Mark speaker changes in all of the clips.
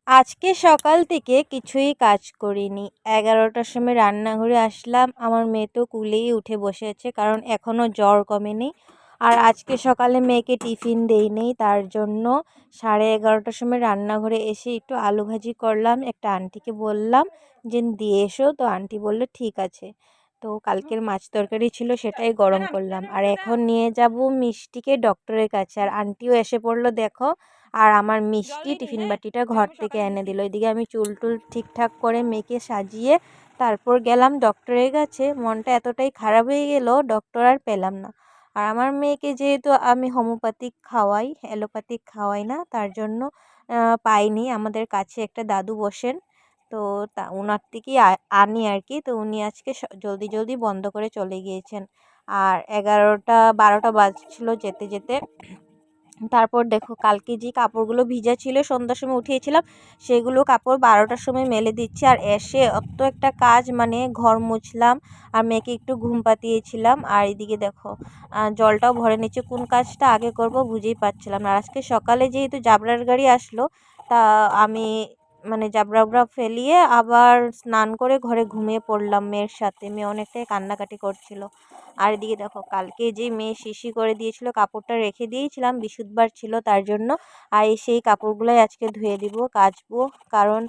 Speaker 1: আজকে সকাল থেকে কিছুই কাজ করিনি। ১১টার সময় রান্নাঘরে আসলাম। আমার মেয়ে তো কুলেই উঠে বসে আছে, কারণ এখনও জ্বর কমেনি। আর আজকে সকালে মেয়েকে টিফিন দেইনি, তার জন্য 11:30টার সময় রান্নাঘরে এসে একটু আলু ভাজি করলাম। একটা আন্টিকে বললাম যে দিয়ে এসো, তো আন্টি বলল ঠিক আছে। তো কালকের মাছ তরকারি ছিল, সেটাই গরম করলাম। আর এখন নিয়ে যাব মিষ্টিকে ডক্টরের কাছে। আর আন্টিও এসে পড়লো দেখো। আর আমার মিষ্টি টিফিন বাটিটা ঘর থেকে এনে দিল। এদিকে আমি চুল টুল ঠিকঠাক করে মেয়েকে সাজিয়ে তারপর গেলাম ডক্টরের কাছে। মনটা এতটাই খারাপ হয়ে গেল, ডক্টর আর পেলাম না। আর আমার মেয়েকে যেহেতু আমি হোমিওপ্যাথিক খাওয়াই, অ্যালোপ্যাথিক খাওয়াই না, তার জন্য পাইনি। আমাদের কাছে একটা দাদু বসেন, তো ওনার থেকেই আনি আর কি। তো উনি আজকে জলদি জলদি বন্ধ করে চলে গিয়েছেন। আর 11টা 12টা বাজছিল যেতে যেতে। তারপর দেখো কালকে যে কাপড়গুলো ভিজা ছিল সন্ধ্যার সময় উঠিয়েছিলাম, সেগুলো কাপড় 12টার সময় মেলে দিচ্ছি। আর এসে অত একটা কাজ, মানে ঘর মুছলাম আর মেয়েকে একটু ঘুম পাতিয়েছিলাম। আর এদিকে দেখো জলটাও ভরে নিচ্ছে। কোন কাজটা আগে করব বুঝেই পাচ্ছিলাম না। আর আজকে সকালে যেহেতু জাবরার গাড়ি আসলো, তা আমি মানে জাবরা ফেলিয়ে আবার স্নান করে ঘরে ঘুমিয়ে পড়লাম মেয়ের সাথে। মেয়ে অনেকটাই কান্নাকাটি করছিল। আর এদিকে দেখো কালকে যে মেয়ে শিশি করে দিয়েছিল, কাপড়টা রেখে দিয়েছিলাম, বৃহস্পতিবার ছিল তার জন্য। আর সেই কাপড়গুলোই আজকে ধুয়ে দিব, কাচবো। কারণ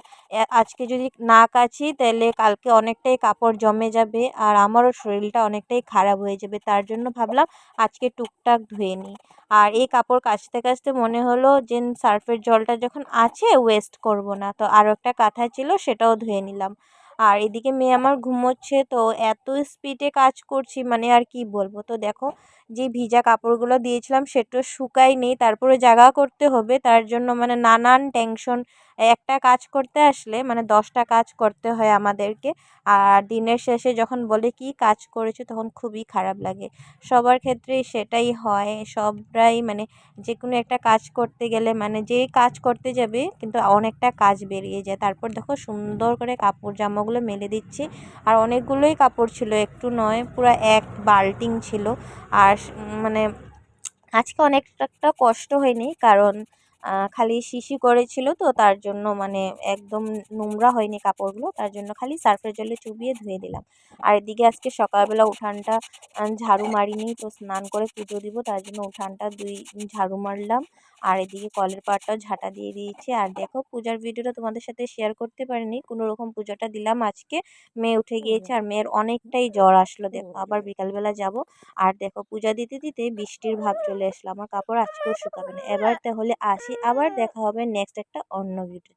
Speaker 1: আজকে যদি না কাচি তাহলে কালকে অনেকটাই কাপড় জমে যাবে আর আমারও শরীরটা অনেকটাই খারাপ হয়ে যাবে। তার জন্য ভাবলাম আজকে টুকটাক ধুয়ে নিই। আর এই কাপড় কাচতে কাচতে মনে হলো যে সার্ফের জলটা যখন আছে ওয়েস্ট করব না, তো আরও একটা কাঁথা ছিল সেটাও ধুয়ে নিলাম। আর এদিকে মেয়ে আমার ঘুমোচ্ছে, তো এত স্পিডে কাজ করছি মানে আর কি বলবো। তো দেখো যে ভিজা কাপড়গুলো দিয়েছিলাম সেটা শুকায়নি, তারপরে জাগা করতে হবে, তার জন্য মানে নানান টেনশন। একটা কাজ করতে আসলে মানে 10টা কাজ করতে হয় আমাদেরকে। আর দিনের শেষে যখন বলে কি কাজ করেছো, তখন খুবই খারাপ লাগে। সবার ক্ষেত্রেই সেটাই হয়, সবাই মানে যে কোনো একটা কাজ করতে গেলে মানে যেই কাজ করতে যাবে কিন্তু অনেকটা কাজ বেরিয়ে যায়। তারপর দেখো সুন্দর করে কাপড় জামাগুলো মেলে দিচ্ছি। আর অনেকগুলোই কাপড় ছিল, একটু নয়, পুরো এক বালতিং ছিল। আর মানে আজকে অনেকটা কষ্ট হয়নি, কারণ খালি শিশি করেছিল, তো তার জন্য মানে একদম নোংরা হয়নি কাপড়গুলো, তার জন্য খালি সার্ফের জলে চুবিয়ে ধুয়ে দিলাম। আর এদিকে আজকে সকালবেলা উঠানটা ঝাড়ু মারিনি, তো স্নান করে পুজো দিব, তার জন্য উঠানটা ঝাড়ু মারলাম। আর এদিকে কলের পাড়টাও ঝাঁটা দিয়ে দিয়েছি। আর দেখো পূজার ভিডিওটা তোমাদের সাথে শেয়ার করতে পারিনি, কোনো রকম পুজোটা দিলাম আজকে। মেয়ে উঠে গিয়েছে আর মেয়ের অনেকটাই জ্বর আসলো, দেখো আবার বিকালবেলা যাব। আর দেখো পূজা দিতে দিতে বৃষ্টির ভাব চলে আসলো, আমার কাপড় আজকেও শুকাবে না। এবার তাহলে আসি, আবার দেখা হবে নেক্সট একটা অন্য ভিডিও।